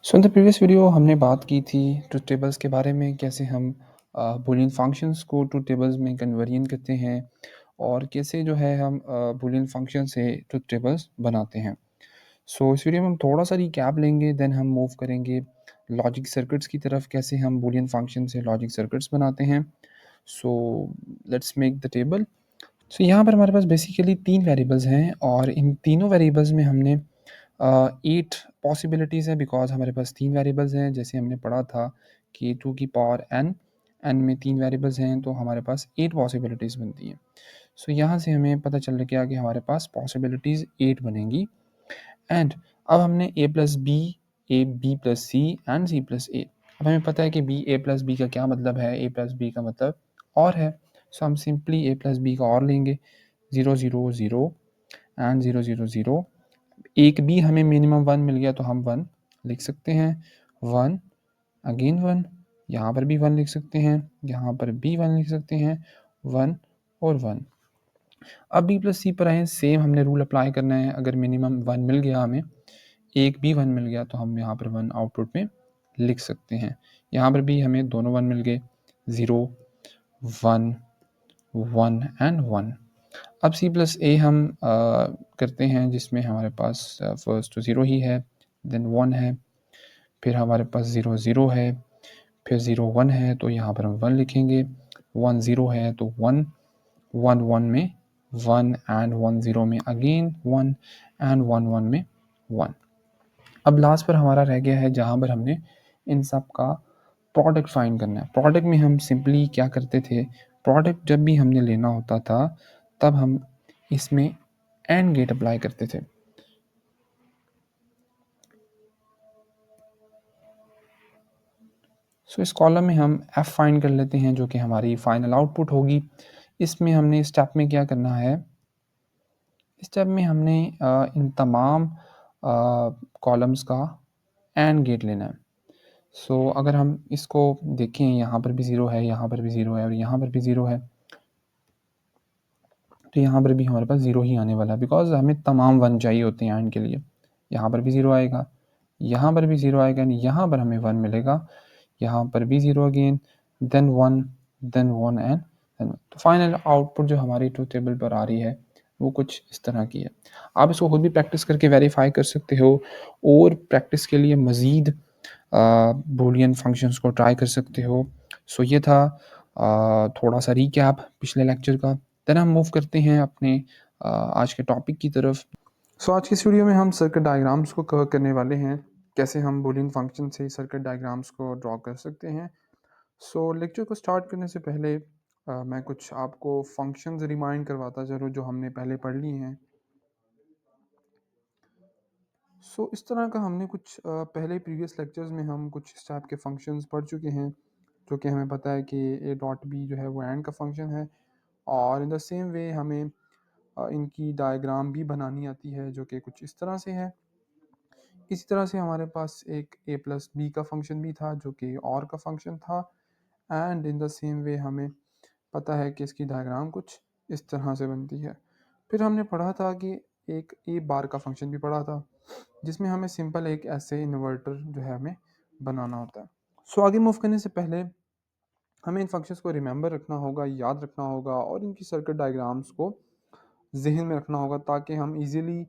So in the previous video हमने बात की थी ट्रुथ टेबल्स के बारे में कैसे हम बूलियन फंक्शंस को ट्रुथ टेबल्स में कन्वर्जन करते हैं और कैसे जो है हम बूलियन फंक्शन से ट्रुथ टेबल्स बनाते हैं। सो इस वीडियो में हम थोड़ा सा रिकैप लेंगे देन हम मूव करेंगे लॉजिक सर्किट्स की तरफ कैसे हम बूलियन फंक्शन से लॉजिक सर्किट्स बनाते हैं। So let's make the table. सो यहाँ पर हमारे पास बेसिकली 3 वेरिएबल्स हैं और इन तीनों वेरिएबल्स में हमने 8 पॉसिबिलिटीज़ हैं बिकॉज़ हमारे पास 3 वेरिएबल्स हैं। जैसे हमने पढ़ा था कि 2 की पावर n, n में 3 वेरिएबल्स हैं तो हमारे पास 8 पॉसिबिलिटीज़ बनती हैं। सो यहाँ से हमें पता चल गया कि हमारे पास पॉसिबिलिटीज़ 8 बनेंगी एंड अब हमने A B plus C and C plus A. अब हमें पता है कि बी ए प्लस बी का क्या मतलब है, ए प्लस बी का मतलब और है। सो हम सिंपली ए प्लस बी का और लेंगे 0 0 0 एंड 0 0 0। एक भी हमें मिनिमम 1 मिल गया तो हम 1 लिख सकते हैं। 1 अगेन 1, यहाँ पर भी 1 लिख सकते हैं, यहाँ पर भी 1 लिख सकते हैं, 1 और 1। अब बी प्लस सी पर आए, सेम हमने रूल अप्लाई करना है। अगर मिनिमम 1 मिल गया हमें, एक भी 1 मिल गया तो हम यहाँ पर 1 आउटपुट में लिख सकते हैं। यहाँ पर भी हमें दोनों 1 मिल गए, 0 1 1 एंड 1। अब सी प्लस ए हम करते हैं जिसमें हमारे पास फर्स्ट तो 0 ही है, देन 1 है, फिर हमारे पास 0 0 है, फिर 0 1 है तो यहाँ पर हम 1 लिखेंगे, 1 0 है तो 1 1 1 में 1 एंड 1 0 में अगेन 1 एंड 1 1 में 1। अब लास्ट पर हमारा रह गया है जहाँ पर हमने इन सब का प्रोडक्ट फाइंड करना है। प्रोडक्ट में हम सिंपली क्या करते थे, प्रोडक्ट जब भी हमने लेना होता था तब हम इसमें एंड गेट अप्लाई करते थे। सो इस कॉलम में हम एफ फाइंड कर लेते हैं जो कि हमारी फाइनल आउटपुट होगी। इसमें हमने स्टेप में क्या करना है, इस स्टेप में हमने इन तमाम कॉलम्स का एंड गेट लेना है। सो अगर हम इसको देखें, यहाँ पर भी 0 है, यहाँ पर भी 0 है और यहाँ पर भी 0 है, तो यहाँ पर भी हमारे पास 0 ही आने वाला है बिकॉज हमें तमाम 1 चाहिए होते हैं एंड के लिए। यहाँ पर भी 0 आएगा, यहाँ पर भी 0 आएगा, यहाँ पर हमें 1 मिलेगा, यहाँ पर भी 0 again, then 1, then 1 and then 1। तो फाइनल आउटपुट जो हमारी ट्रूथ टेबल पर आ रही है वो कुछ इस तरह की है। आप इसको खुद भी प्रैक्टिस करके वेरीफाई कर सकते हो और प्रैक्टिस के लिए मज़ीद बूलियन फंक्शंस को ट्राई कर सकते हो। सो ये था थोड़ा सा रीकैप पिछले लेक्चर का। देन हम मूव करते हैं अपने आज के टॉपिक की तरफ। सो आज की इस वीडियो में हम सर्किट डायग्राम्स को कवर करने वाले हैं, कैसे हम बूलियन फंक्शन से सर्किट डायग्राम्स को ड्रॉ कर सकते हैं। सो लेक्चर को स्टार्ट करने से पहले मैं कुछ आपको फंक्शंस रिमाइंड करवाता चलूँ जो हमने पहले पढ़ लिए हैं। सो इस तरह का हमने कुछ पहले प्रीवियस लेक्चर्स में हम कुछ इस टाइप के फंक्शंस पढ़ चुके हैं जो कि हमें पता है कि ए डॉट बी जो है वो एंड का फंक्शन है और इन द सेम वे हमें इनकी डायग्राम भी बनानी आती है जो कि कुछ इस तरह से है। इसी तरह से हमारे पास एक ए प्लस बी का फंक्शन भी था जो कि और का फंक्शन था and in the same way हमें पता है कि इसकी डायग्राम कुछ इस तरह से बनती है। फिर हमने पढ़ा था कि एक ए बार का फंक्शन भी पढ़ा था जिसमें हमें सिंपल एक ऐसे इन्वर्टर जो है हमें बनाना होता है। सो आगे मूव करने से पहले हमें इन फंक्शंस को रिमेंबर रखना होगा, याद रखना होगा और इनकी सर्किट डायग्राम्स को जहन में रखना होगा ताकि हम इजीली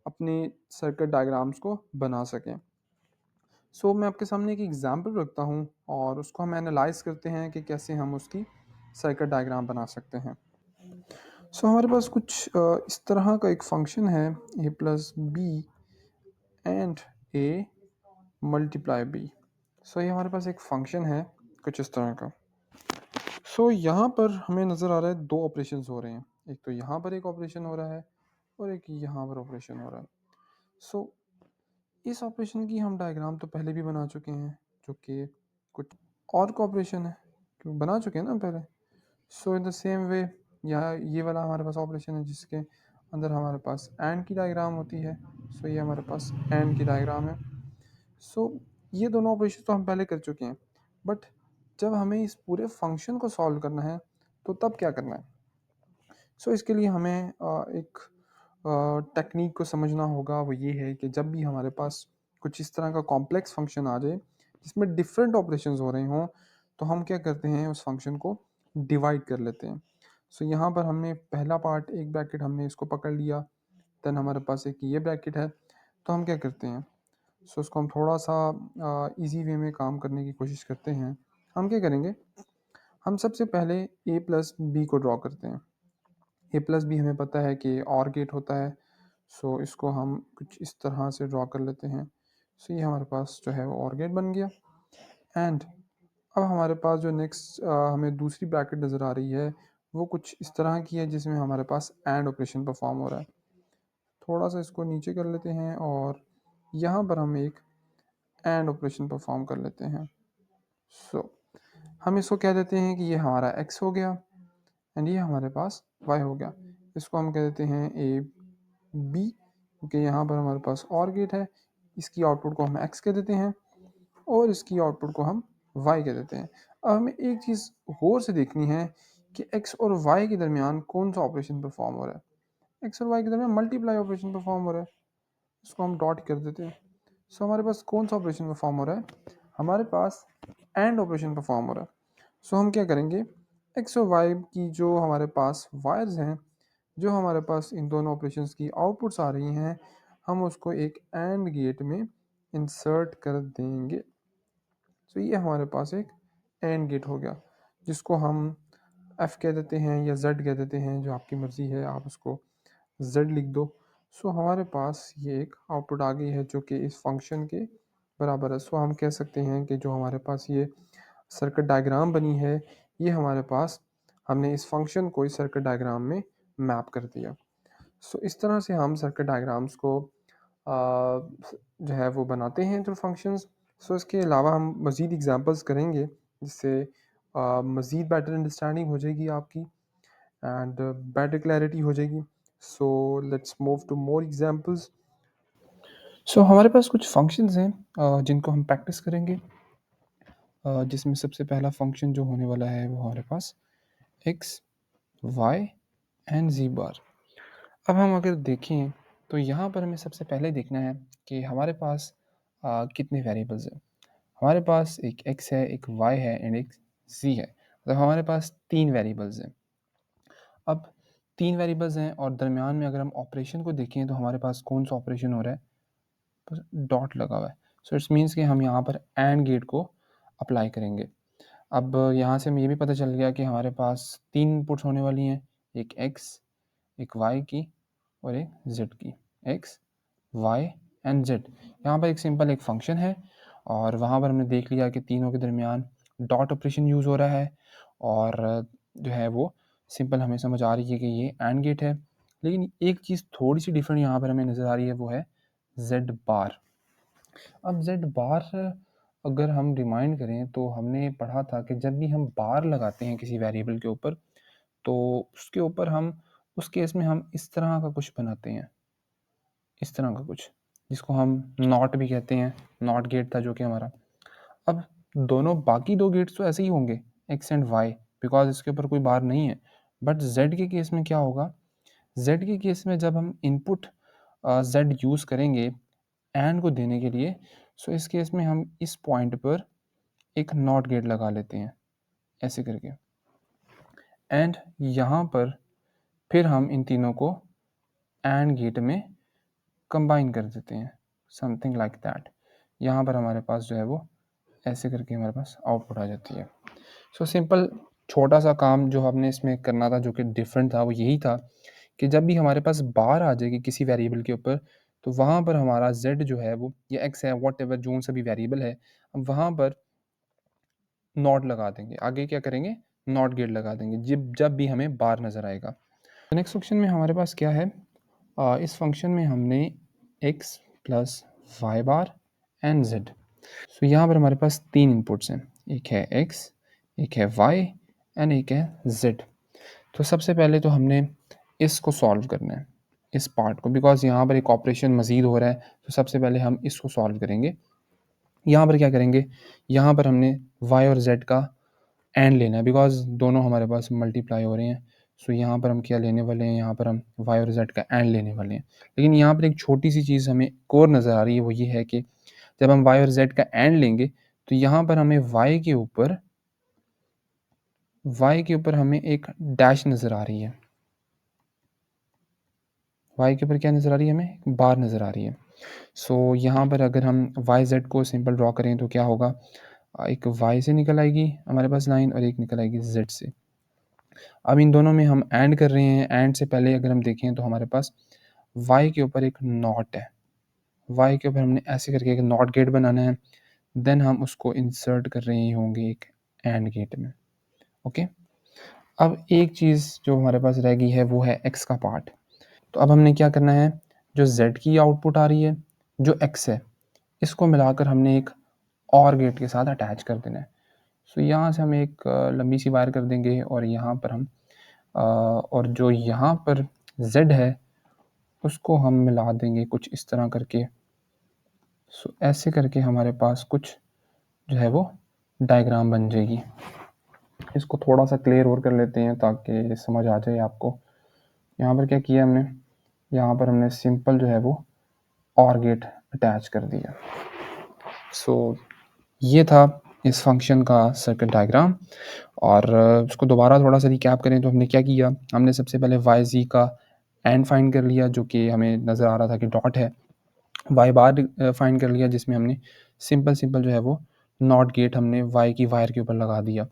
अपने सर्किट डायग्राम्स को बना सकें। सो मैं आपके सामने एक एग्जांपल रखता हूँ और उसको हम एनालाइज करते हैं कि कैसे हम उसकी सर्किट डायग्राम बना सकते हैं। सो हमारे पास कुछ इस तरह का एक फंक्शन है A plus B and A multiply B. So ये हमारे पास एक फंक्शन है कुछ इस तरह का। सो यहाँ पर हमें नज़र आ रहा है दो ऑपरेशंस हो रहे हैं, एक तो यहाँ पर एक ऑपरेशन हो रहा है और एक यहाँ पर ऑपरेशन हो रहा है। सो इस ऑपरेशन की हम डायग्राम तो पहले भी बना चुके हैं जो कि कुछ और का ऑपरेशन है, क्यों बना चुके हैं ना पहले। सो इन द सेम वे यहाँ ये वाला हमारे पास ऑपरेशन है जिसके अंदर हमारे पास एंड की डायग्राम होती है। सो ये हमारे पास एंड की डायग्राम है। सो ये दोनों ऑपरेशन तो हम पहले कर चुके हैं, बट जब हमें इस पूरे फंक्शन को सॉल्व करना है तो तब क्या करना है। सो इसके लिए हमें एक टेक्निक को समझना होगा, वो ये है कि जब भी हमारे पास कुछ इस तरह का कॉम्प्लेक्स फंक्शन आ जाए जिसमें डिफरेंट ऑपरेशंस हो रहे हों, तो हम क्या करते हैं, उस फंक्शन को डिवाइड कर लेते हैं। सो यहाँ पर हमने पहला पार्ट, एक ब्रैकेट हमने इसको पकड़ लिया, देन हमारे पास एक ये ब्रैकेट है, तो हम क्या करते हैं, सो उसको हम थोड़ा सा इजी वे में काम करने की कोशिश करते हैं। हम क्या करेंगे, हम सबसे पहले ए प्लस बी को ड्रॉ करते हैं। ए प्लस बी हमें पता है कि और गेट होता है, सो इसको हम कुछ इस तरह से ड्रॉ कर लेते हैं। सो ये हमारे पास जो है वो और गेट बन गया। एंड अब हमारे पास जो नेक्स्ट हमें दूसरी ब्रैकेट नज़र आ रही है, वो कुछ इस तरह की है जिसमें हमारे पास एंड ऑपरेशन परफॉर्म हो रहा है। थोड़ा सा इसको नीचे कर लेते हैं और यहाँ पर हम एक एंड ऑपरेशन परफॉर्म कर लेते हैं। सो हम इसको कह देते हैं कि ये हमारा एक्स हो गया एंड ये हमारे पास वाई हो गया। इसको हम कह देते हैं ए बी, क्योंकि यहाँ पर हमारे पास और गेट है। इसकी आउटपुट को हम एक्स कह देते हैं और इसकी आउटपुट को हम वाई कह देते हैं। अब हमें एक चीज़ और से देखनी है कि एक्स और वाई के दरमियान कौन सा ऑपरेशन परफॉर्म हो रहा है। एक्स और वाई के दरमियान मल्टीप्लाई ऑपरेशन परफॉर्म हो रहा है, इसको हम डॉट कर देते हैं। सो हमारे पास कौन सा ऑपरेशन परफॉर्म हो रहा है, हमारे पास एंड ऑपरेशन परफॉर्म हो रहा है। सो हम क्या करेंगे, एक्स और वाई की जो हमारे पास वायर्स हैं, जो हमारे पास इन दोनों ऑपरेशंस की आउटपुट्स आ रही हैं, हम उसको एक एंड गेट में इंसर्ट कर देंगे। सो ये हमारे पास एक एंड गेट हो गया, जिसको हम एफ कह देते हैं या जेड कह देते हैं, जो आपकी मर्ज़ी है, आप उसको जेड लिख दो। सो हमारे पास ये एक आउटपुट आ गई है जो कि इस फंक्शन के बराबर है। सो हम कह सकते हैं कि जो हमारे पास ये सर्किट डायग्राम बनी है, ये हमारे पास, हमने इस फंक्शन को इस सर्किट डायग्राम में मैप कर दिया। सो इस तरह से हम सर्किट डायग्राम्स को जो है वो बनाते हैं थ्रू फंक्शंस। सो इसके अलावा हम मज़ीद एग्जांपल्स करेंगे, जिससे मज़ीद बेटर अंडरस्टैंडिंग हो जाएगी आपकी एंड बेटर क्लैरिटी हो जाएगी। So let's move to more examples. So हमारे पास कुछ फंक्शंस हैं जिनको हम प्रैक्टिस करेंगे, जिसमें सबसे पहला फंक्शन जो होने वाला है वो हमारे पास एक्स वाई एंड जी बार। अब हम अगर देखें तो यहाँ पर हमें सबसे पहले देखना है कि हमारे पास कितने वेरिएबल्स हैं। हमारे पास एक x है, एक y है एंड एक z है। मतलब हमारे पास 3 वेरिएबल्स हैं। अब 3 वेरिएबल्स हैं और दरमियान में अगर हम ऑपरेशन को देखें तो हमारे पास कौन सा ऑपरेशन हो रहा है, बस डॉट लगा हुआ है। सो इट्स मीन्स कि हम यहाँ पर एंड गेट को अप्लाई करेंगे। अब यहाँ से हमें ये भी पता चल गया कि हमारे पास 3 इनपुट्स होने वाली हैं, एक x, एक y की और एक z की। x, y and z। यहाँ पर एक सिंपल एक फंक्शन है और वहाँ पर हमने देख लिया कि तीनों के दरमियान डॉट ऑपरेशन यूज़ हो रहा है और जो है वो सिंपल हमें समझ आ रही है कि ये एंड गेट है। लेकिन एक चीज़ थोड़ी सी डिफरेंट यहाँ पर हमें नज़र आ रही है, वो है z बार। अब z बार अगर हम रिमाइंड करें तो हमने पढ़ा था कि जब भी हम बार लगाते हैं किसी वेरिएबल के ऊपर, तो उसके ऊपर हम उस केस में हम इस तरह का कुछ बनाते हैं, इस तरह का कुछ, जिसको हम नॉट भी कहते हैं। नॉट गेट था जो कि हमारा। अब दोनों बाकी 2 गेट्स तो ऐसे ही होंगे, एक्स एंड वाई, बिकॉज इसके ऊपर कोई बार नहीं है। बट जेड के केस में क्या होगा, जेड के केस में जब हम इनपुट जेड यूज़ करेंगे एंड को देने के लिए, सो इस केस में हम इस पॉइंट पर एक नॉट गेट लगा लेते हैं ऐसे करके, एंड यहाँ पर फिर हम इन तीनों को एंड गेट में कंबाइन कर देते हैं, समथिंग लाइक दैट। यहाँ पर हमारे पास जो है वो ऐसे करके हमारे पास आउटपुट आ जाती है। सो सिंपल छोटा सा काम जो हमने इसमें करना था, जो कि डिफरेंट था, वो यही था कि जब भी हमारे पास बार आ जाएगी किसी वेरिएबल के ऊपर, तो वहाँ पर हमारा z जो है वो, या x है, वॉट एवर जो सा भी वेरिएबल है, हम वहाँ पर नॉट लगा देंगे। आगे क्या करेंगे, नॉट गेट लगा देंगे जब जब भी हमें बार नज़र आएगा। नेक्स्ट फंक्शन में हमारे पास क्या है, इस फंक्शन में हमने x plus y bar and z। So यहाँ पर हमारे पास 3 इनपुट्स हैं, एक है x, एक है y एंड एक है z। तो सबसे पहले तो हमने इसको सॉल्व करना है, इस पार्ट को, बिकॉज यहाँ पर एक ऑपरेशन मज़ीद हो रहा है। तो सबसे पहले हम इसको सॉल्व करेंगे। यहाँ पर क्या करेंगे, यहाँ पर हमने y और z का एंड लेना है, बिकॉज दोनों हमारे पास मल्टीप्लाई हो रहे हैं। सो यहाँ पर हम क्या लेने वाले हैं, यहाँ पर हम y और z का एंड लेने वाले हैं। लेकिन यहाँ पर एक छोटी सी चीज़ हमें एक और नज़र आ रही है, वो ये है कि जब हम y और z का एंड लेंगे तो यहाँ पर हमें y के ऊपर हमें एक डैश नज़र आ रही है। y के ऊपर क्या नज़र आ रही है हमें? एक बार नज़र आ रही है। सो यहाँ पर अगर हम YZ को सिंपल ड्रॉ करें तो क्या होगा? एक Y से निकल आएगी हमारे पास लाइन और एक निकल आएगी Z से। अब इन दोनों में हम एंड कर रहे हैं, एंड से पहले अगर हम देखें तो हमारे पास Y के ऊपर एक नॉट है। Y के ऊपर हमने ऐसे करके एक नॉट गेट बनाना है, देन हम उसको इंसर्ट कर रहे होंगे एक एंड गेट में। ओके? अब एक चीज़ जो हमारे पास रह गई है वो है X का पार्ट। तो अब हमने क्या करना है, जो Z की आउटपुट आ रही है, जो X है, इसको मिलाकर हमने एक और गेट के साथ अटैच कर देना है। सो यहाँ से हम एक लंबी सी वायर कर देंगे और यहाँ पर हम और जो यहाँ पर Z है उसको हम मिला देंगे कुछ इस तरह करके। सो ऐसे करके हमारे पास कुछ जो है वो डायग्राम बन जाएगी। इसको थोड़ा सा क्लियर और कर लेते हैं ताकि समझ आ जाए आपको। यहाँ पर क्या किया हमने, यहाँ पर हमने सिंपल जो है वो और गेट अटैच कर दिया। सो ये था इस फंक्शन का सर्किट डायग्राम। और उसको दोबारा थोड़ा सा रिकैप करें तो हमने क्या किया, हमने सबसे पहले वाई जी का एंड फाइंड कर लिया जो कि हमें नज़र आ रहा था कि डॉट है। वाई बार फाइंड कर लिया जिसमें हमने सिंपल सिंपल जो है वो नॉट गेट हमने वाई की वायर के ऊपर लगा दिया।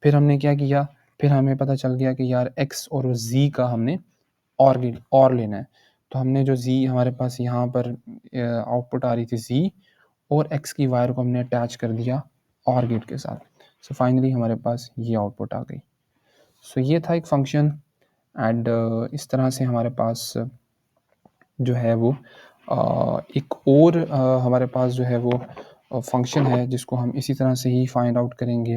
फिर हमने क्या किया, फिर हमें पता चल गया कि यार एक्स और जी का हमने और गेट और लेना है। तो हमने जो जी हमारे पास यहाँ पर आउटपुट आ रही थी जी और एक्स की वायर को हमने अटैच कर दिया और गेट के साथ। सो फाइनली हमारे पास ये आउटपुट आ गई। सो ये था एक फंक्शन एंड इस तरह से हमारे पास जो है वो एक और हमारे पास जो है वो फंक्शन है जिसको हम इसी तरह से ही फाइंड आउट करेंगे।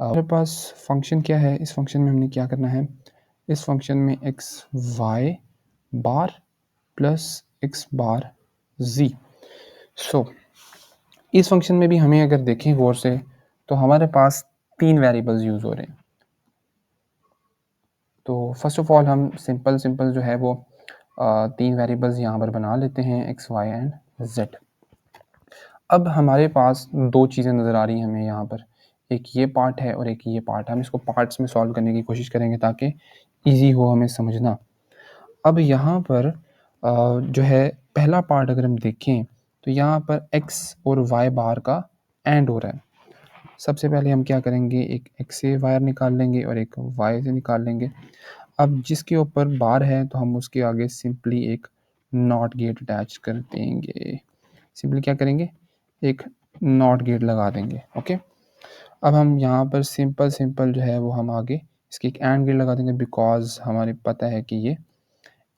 हमारे पास फंक्शन क्या है, इस फंक्शन में हमने क्या करना है, इस फंक्शन में एक्स वाई बार प्लस एक्स बार जी। सो इस फंक्शन में भी हमें अगर देखें गौर से तो हमारे पास 3 वेरिएबल्स यूज़ हो रहे हैं। तो फर्स्ट ऑफ ऑल हम सिंपल जो है वो 3 वेरिएबल्स यहाँ पर बना लेते हैं एक्स वाई एंड जेड। अब हमारे पास 2 चीज़ें नज़र आ रही हैं हमें यहाँ पर, एक ये पार्ट है और एक ये पार्ट है। हम इसको पार्ट्स में सॉल्व करने की कोशिश करेंगे ताकि ईज़ी हो हमें समझना। अब यहाँ पर जो है पहला पार्ट अगर हम देखें तो यहाँ पर एक्स और वाई बार का एंड हो रहा है। सबसे पहले हम क्या करेंगे, एक एक्स से वायर निकाल लेंगे और एक वाई से निकाल लेंगे। अब जिसके ऊपर बार है तो हम उसके आगे सिंपली एक नॉट गेट अटैच कर देंगे। सिंपली क्या करेंगे, एक नॉट गेट लगा देंगे। ओके, अब हम यहाँ पर सिंपल जो है वो हम आगे इसकी एक एंड गेट लगा देंगे बिकॉज हमारे पता है कि ये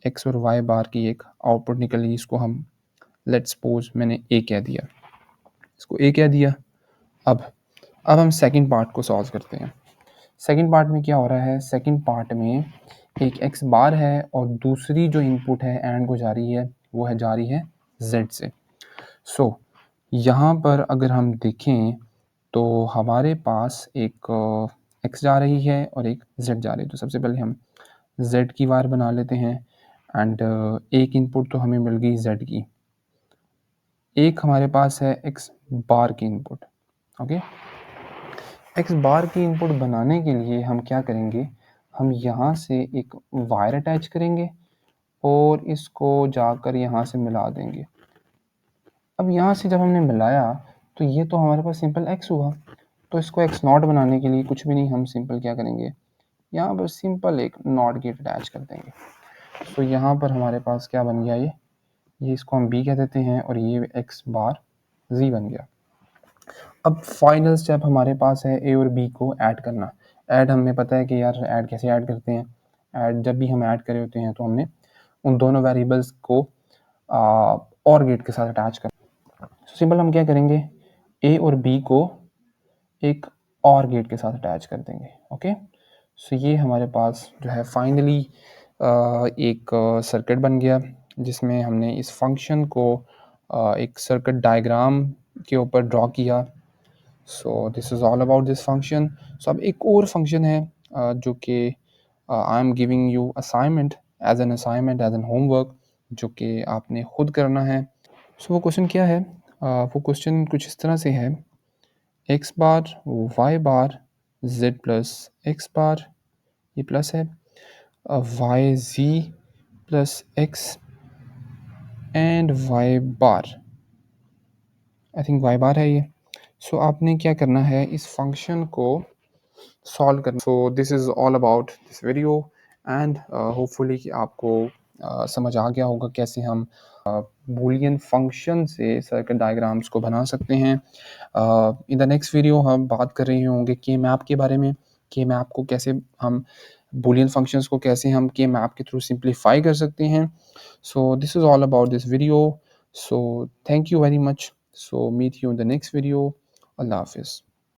एक्स और वाई बार की एक आउटपुट निकलेगी। इसको हम लेट्स सपोज मैंने ए कह दिया, इसको ए कह दिया। अब हम सेकंड पार्ट को सॉल्व करते हैं। सेकंड पार्ट में क्या हो रहा है, सेकंड पार्ट में एक एक्स बार है और दूसरी जो इनपुट है एंड को जा रही है वो है जा रही है जेड से। सो यहाँ पर अगर हम देखें तो हमारे पास एक एक्स जा रही है और एक जेड जा रही है। तो सबसे पहले हम जेड की वायर बना लेते हैं एंड एक इनपुट तो हमें मिल गई जेड की, एक हमारे पास है एक्स बार की इनपुट। ओके, एक्स बार की इनपुट बनाने के लिए हम क्या करेंगे, हम यहाँ से एक वायर अटैच करेंगे और इसको जाकर यहाँ से मिला देंगे। अब यहाँ से जब हमने मिलाया तो ये तो हमारे पास सिंपल एक्स हुआ। तो इसको एक्स नॉट बनाने के लिए कुछ भी नहीं, हम सिंपल क्या करेंगे, यहाँ पर सिंपल एक नॉट गेट अटैच कर देंगे। तो यहाँ पर हमारे पास क्या बन गया, ये इसको हम बी कह देते हैं और ये एक्स बार जी बन गया। अब फाइनल स्टेप हमारे पास है ए और बी को ऐड करना। ऐड हमें पता है कि यार ऐड कैसे ऐड करते हैं। ऐड जब भी हम ऐड करे होते हैं तो हमने उन दोनों वेरिएबल्स को और गेट के साथ अटैच कर। सिंपल हम क्या करेंगे, ए और बी को एक और गेट के साथ अटैच कर देंगे। ओके, सो ये हमारे पास जो है फाइनली एक सर्किट बन गया जिसमें हमने इस फंक्शन को एक सर्किट डायग्राम के ऊपर ड्रॉ किया। So this is all about this function. So अब एक और फंक्शन है जो कि I am giving you assignment as an homework जो कि आपने खुद करना है। सो वो क्वेश्चन क्या है, वो क्वेश्चन कुछ इस तरह से है, X bar Y bar Z plus X bar, ये प्लस है, Y G plus X and Y bar, I think Y bar है ये। सो आपने क्या करना है, इस फंक्शन को सॉल्व करना। सो this is all about this video and hopefully कि आपको समझ आ गया होगा कैसे हम बूलियन फंक्शन से सर्किट डायग्राम्स को बना सकते हैं। इन द नेक्स्ट वीडियो हम बात कर रहे होंगे के मैप के बारे में, के मैप को कैसे हम बूलियन फंक्शंस को कैसे हम के मैप के थ्रू सिंप्लीफाई कर सकते हैं। So this is all about this video. So thank you very much. So meet you in the next video. Allah हाफिज़।